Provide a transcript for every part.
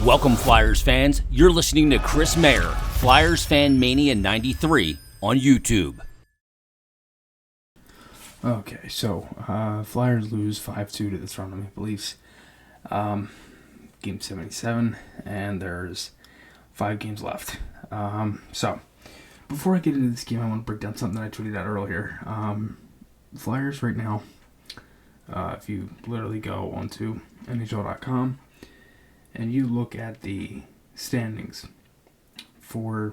Welcome, Flyers fans. You're listening to Chris Mayer, Flyers Fan Mania 93 on YouTube. Okay, so Flyers lose 5-2 to the Toronto Maple Leafs. Game 77, and there's 5 games left. So, before I get into this game, I want to break down something that I tweeted out earlier. Flyers right now, if you literally go onto NHL.com and you look at the standings for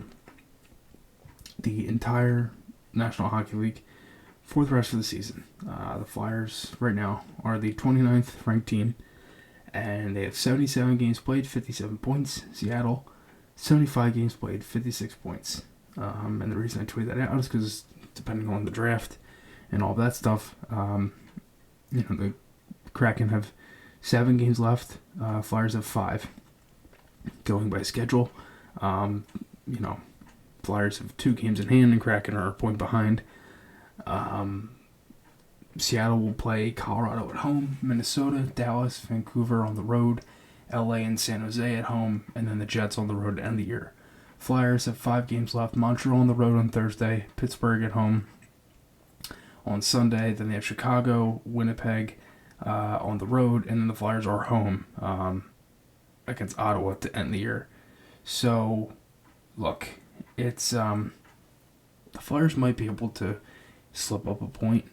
the entire National Hockey League for the rest of the season, the Flyers right now are the 29th ranked team, and they have 77 games played, 57 points. Seattle, 75 games played, 56 points. And the reason I tweeted that out is because depending on the draft and all that stuff, the Kraken have 7 games left. Flyers have 5. Going by schedule, Flyers have 2 games in hand, and Kraken are a point behind. Seattle will play Colorado at home, Minnesota, Dallas, Vancouver on the road, LA and San Jose at home, and then the Jets on the road to end the year. Flyers have 5 games left. Montreal on the road on Thursday, Pittsburgh at home on Sunday, then they have Chicago, Winnipeg on the road, and then the Flyers are home against Ottawa to end the year. So, look, it's the Flyers might be able to slip up a point,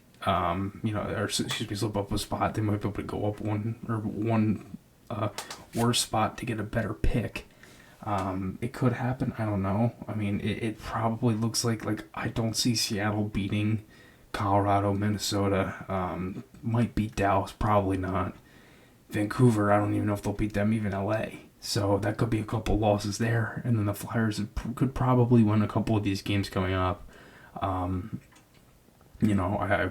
slip up a spot. They might be able to go up one worse spot to get a better pick. It could happen. I don't know. I mean, it probably looks like I don't see Seattle beating Colorado, Minnesota. Might beat Dallas, probably not. Vancouver, I don't even know if they'll beat them, even LA. So that could be a couple losses there, and then the Flyers could probably win a couple of these games coming up. I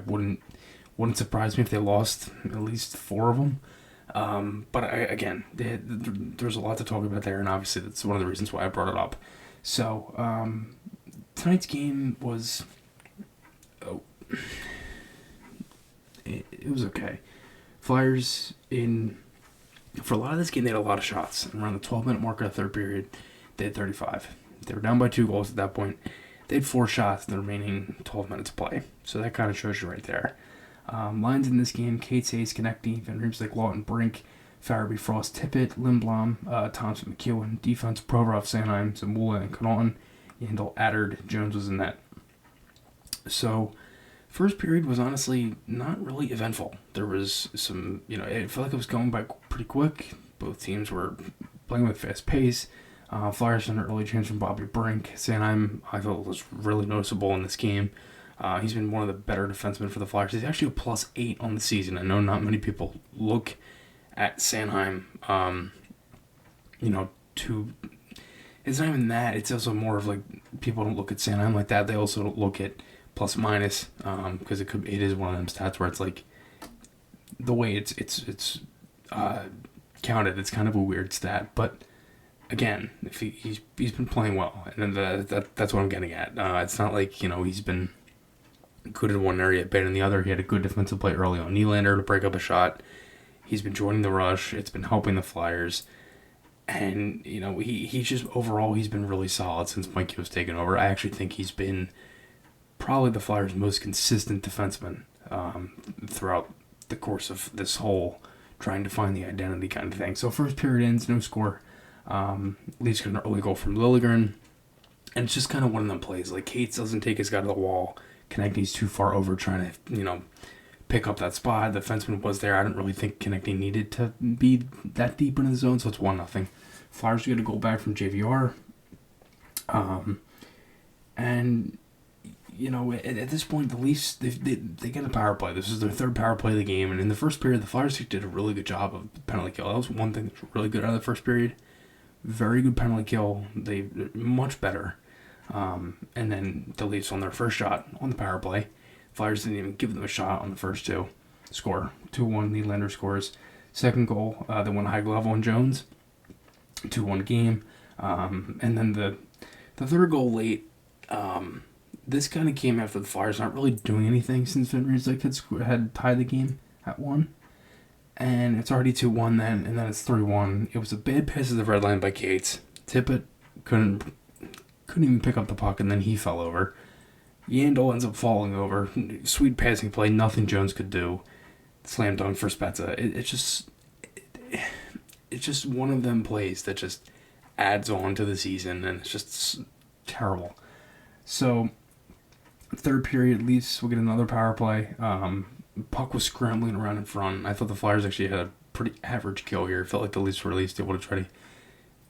wouldn't surprise me if they lost at least 4 of them. But there's a lot to talk about there, and obviously that's one of the reasons why I brought it up. So, tonight's game was, it was okay. Flyers, for a lot of this game, they had a lot of shots. Around the 12-minute mark of the third period, they had 35. They were down by 2 goals at that point. They had 4 shots in the remaining 12 minutes of play. So that kind of shows you right there. Lines in this game: Cates, Hayes, Konechny, Van Riemsdyk, Lawton, Brink, Farabee, Frost, Tippett, Lindblom, Thompson, McEwen. Defense: Provorov, Sanheim, Zamula, and Connaughton. Yandel, Adard, Jones was in net. So, first period was honestly not really eventful. There was some, it felt like it was going by pretty quick. Both teams were playing with fast pace. Flyers had an early chance from Bobby Brink. Sanheim, I thought, was really noticeable in this game. He's been one of the better defensemen for the Flyers. He's actually a +8 on the season. I know not many people look at Sanheim, it's not even that. It's also more of people don't look at Sanheim like that. They also don't look at plus minus, because it is one of them stats where it's the way it's counted, it's kind of a weird stat. But again, if he's been playing well, and that's what I'm getting at. It's not like he's been good in one area, bad in the other. He had a good defensive play early on Nylander to break up a shot. He's been joining the rush. It's been helping the Flyers. And, he's just, overall, he's been really solid since Mike Yo's taken over. I actually think he's been probably the Flyers' most consistent defenseman throughout the course of this whole trying to find the identity kind of thing. So first period ends, no score. Leafs get an early goal from Liljegren. And it's just kind of one of them plays. Cates doesn't take his guy to the wall. Konechny's too far over trying to, pick up that spot. The defenseman was there. I didn't really think Konechny needed to be that deep into the zone, so it's 1-0. Flyers get a goal back from JVR. And, at this point, the Leafs, they get a power play. This is their 3rd power play of the game, and in the first period, the Flyers did a really good job of penalty kill. That was one thing that was really good out of the first period. Very good penalty kill. They much better. And then the Leafs on their first shot on the power play. Flyers didn't even give them a shot on the first 2. Score 2-1. Nylander scores. Second goal, they won high glove on Jones. 2-1 game. And then the third goal late. This kind of came after the Flyers not really doing anything since Van Riemsdyk had tied the game at 1. And it's already 2-1 then, and then it's 3-1. It was a bad pass at the red line by Cates. Tippett couldn't even pick up the puck, and then he fell over. Yandel ends up falling over. Sweet passing play, nothing Jones could do. Slam dunk for Spezza. It's just one of them plays that just adds on to the season, and it's just terrible. So, third period, Leafs will get another power play. Puck was scrambling around in front. I thought the Flyers actually had a pretty average kill here. It felt like the Leafs were at least able to try to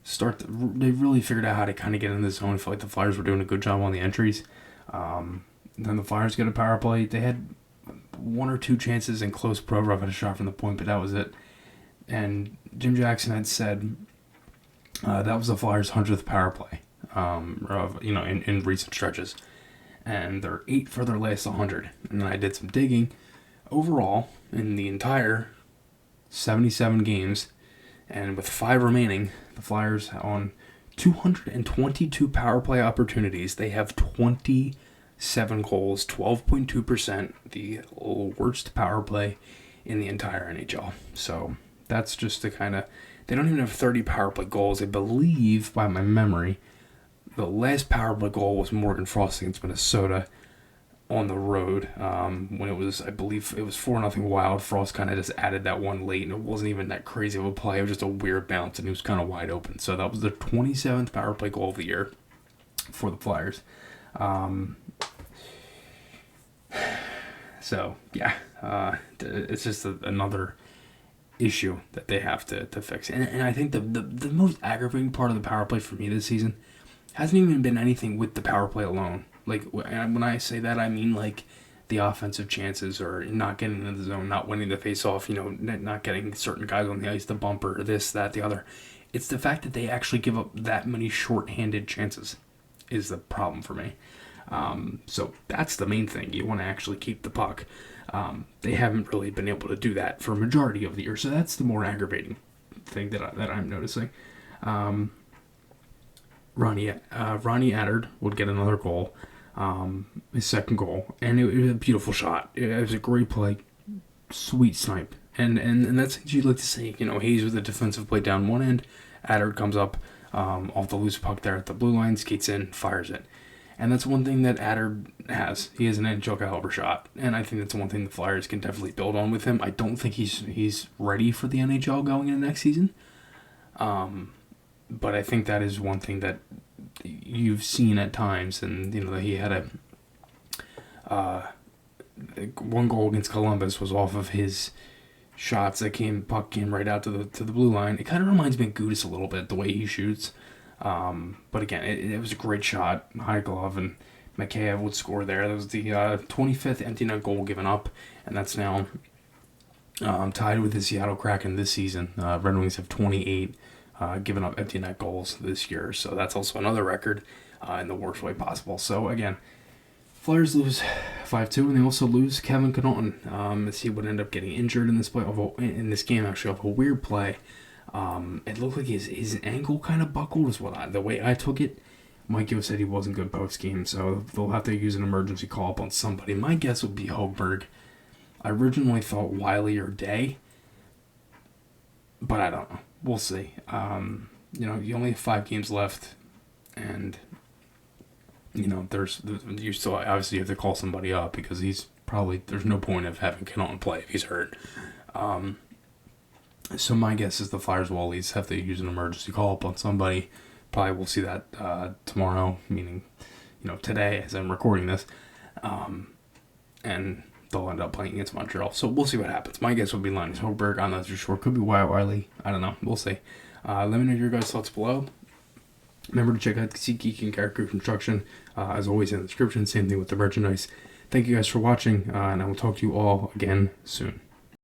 they really figured out how to kind of get in the zone. I felt like the Flyers were doing a good job on the entries. Then the Flyers get a power play. They had one or two chances and close. Provorov had a shot from the point, but that was it. And Jim Jackson had said that was the Flyers' 100th power play, in recent stretches. And they're 8 for their last 100. And then I did some digging. Overall, in the entire 77 games, and with 5 remaining, the Flyers on 222 power play opportunities, they have 27 goals, 12.2%, the worst power play in the entire NHL. So that's just the kind of... They don't even have 30 power play goals. I believe, by my memory, the last power play goal was Morgan Frost against Minnesota on the road, when it was, I believe, it was 4-0 Wild. Frost kind of just added that one late, and it wasn't even that crazy of a play. It was just a weird bounce, and he was kind of wide open. So that was the 27th power play goal of the year for the Flyers. So, yeah, it's just another issue that they have to fix. And I think the most aggravating part of the power play for me this season hasn't even been anything with the power play alone. Like, when I say that, I mean, like, the offensive chances or not getting into the zone, not winning the face-off, not getting certain guys on the ice, the bumper, this, that, the other. It's the fact that they actually give up that many short-handed chances is the problem for me. So that's the main thing. You want to actually keep the puck. They haven't really been able to do that for a majority of the year, so that's the more aggravating thing that I'm noticing. Ronnie Attard would get another goal, his second goal, and it was a beautiful shot. It was a great play, sweet snipe, and that's what you like to see. Hayes with a defensive play down one end, Attard comes up off the loose puck there at the blue line, skates in, fires it, and that's one thing that Attard has. He has an NHL caliber shot, and I think that's one thing the Flyers can definitely build on with him. I don't think he's ready for the NHL going into next season. But I think that is one thing that you've seen at times, and he had one goal against Columbus was off of his shots that puck came right out to the blue line. It kind of reminds me of Gudis a little bit, the way he shoots. But again, it was a great shot, high glove, and Mikheyev would score there. That was the 25th empty net goal given up, and that's now tied with the Seattle Kraken this season. Red Wings have 28. Giving up empty net goals this year. So that's also another record in the worst way possible. So again, Flyers lose 5-2, and they also lose Kevin Connaughton, as he would end up getting injured in this game, actually, off a weird play. It looked like his ankle kind of buckled, is the way I took it. Mike Yo said he wasn't good post-game, so they'll have to use an emergency call-up on somebody. My guess would be Hogberg. I originally thought Wiley or Day, but I don't know. We'll see. You only have 5 games left, and you still obviously have to call somebody up because there's no point of having Connaughton play if he's hurt. So my guess is the Flyers will at least have to use an emergency call up on somebody. Probably we'll see that tomorrow, meaning today as I'm recording this, and they'll end up playing against Montreal. So we'll see what happens. My guess would be Linus Hogberg. I'm not too sure. Could be Wyatt Wiley. I don't know. We'll see. Let me know your guys' thoughts below. Remember to check out the SeatGeek and character construction. As always in the description. Same thing with the merchandise. Thank you guys for watching, and I will talk to you all again soon.